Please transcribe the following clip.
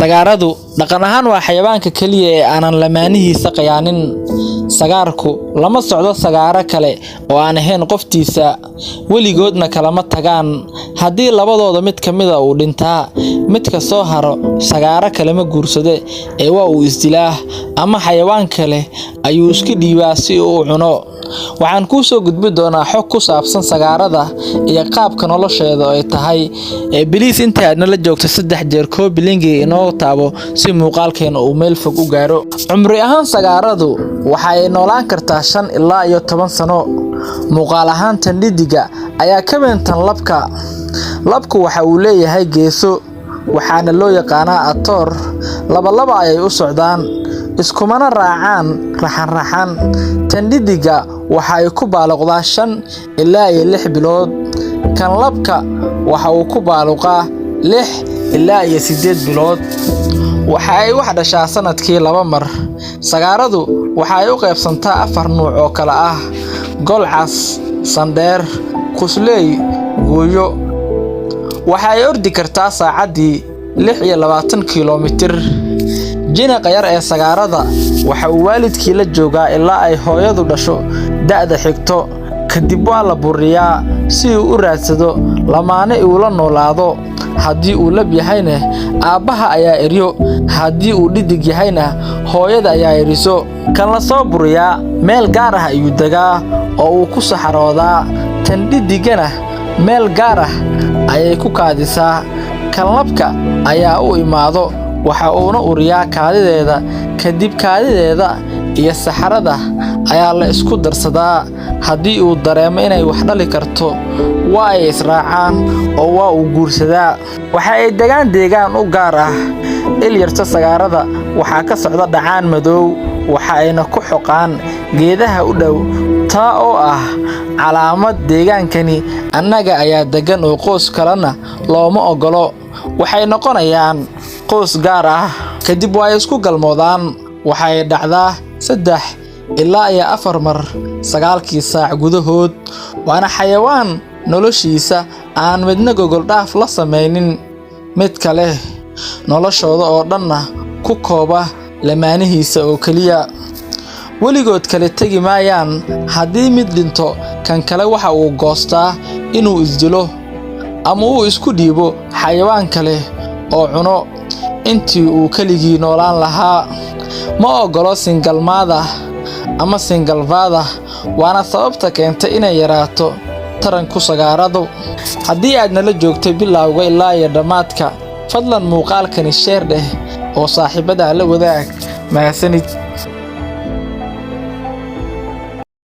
Sagaaradu dhaqan ahaan waa xayawaanka kaliya ee aanan lamaanihiisa qayaanin. Sagaarku lama socdo sagaaro kale oo aan ahayn qoftiisa, weligoodna kalama tagaan. Haddii labadooda mid ka mid ah uu dhintaa, midka soo haro sagaaro kale ma guursado ee waa uu isdilaa ama xayawaan kale ayuu iska dhiibaa si uu u cuno. Waxaan ku soo gudbi doonaa xog ku saabsan sagaarada iyo qaabka nolosheeda ay tahay. Biliis inta aad nala joogto 3 jeer koobi linkiga inoo taabo si muuqaalkeena uu meel fog u gaaro. Cumri ahaan sagaaradu waxa ay noolaan kartaa 5 ilaa 10 sano. Muuqaal ahaan tan dhidiga ayaa ka weyntan labka. Labku waxa uu leeyahay geeso, waxaana loo yaqaanaa atoor. Laba ayay u socdaan, iskumana raacaan raxan. Tan dhidiga waxa ay ku baaluqdaa 5 ilaa 6 bilood. Kan labka waxa uu ku baaluqaa 6 ilaa 8 bilood. Waxa ay wax dhashaa sanadkii 2 mar. Sagaaradu waxa ay u qaybsantaa 4 nooc oo kala ah: golcas, sandheer, kusley, gooyo. Waxa ay ordi kartaa saacadii 26 kiiloomitir. Jinaqa yar ee sagaarada waxa uu waalidkii la joogaa ilaa ay hooyadu dhasho da'da xigto. Kadib waa la buriyaa si uu u raadsado lamaane uu la noolaado. Haddii uu lab yahayna aabbaha ayaa eriyo, haddii uu dhidig yahayna hooyada ayaa eriso. Kan la soo buriyaa meel gaar ah ayuu degaa oo uu ku saxaroodaa. Tan dhidigana meel gaar ah ayay ku kaadisaa. Kan labka ayaa u imaado, waxa uuna uriyaa kaadideeda. Kadib kaadideeda iyo saxarada ayaa la isku darsadaa. Haddii uu dareemo inay wax dhali karto, waa ay israacaan oo waa uu guursadaa. Waxa ay degaan u gaar ah. Ilyarta sagaarada waxa ka socda dhacaan madow, waxa ayna ku xoqaan geedaha u dhow, taa oo ah calaamad deegaankani annaga ayaa degan oo qoys kalena looma ogolo. Waxay noqonayaan qoys gaar ah. Kadib way isku galmoodaan. Waxay dhacdaa 3 ilaa 4 mar 9 saac gudahood. Waana xayawaan noloshiisa aan midna gogol dhaaf la sameynin mid kale. Noloshooda oo dhanna ku kooba lamaanihiisa oo kaliya. Weligood kale tagi maayaan. Haddii mid dhinto, kan kale waxa uu goostaa inuu isdilo ama uu isku dhiibo xayawaan kale oo cuno intii uu kaligii noolaan lahaa. Ma ogolo singalmaada ama singalvaada, waana sababta keentay inay yaraato taranku sagaaradu. Haddii aad nala joogtay bilowga ilaa dhamaadka, fadlan muuqaalkani share dheh oo saaxiibada la wadaag. Mahadsanid.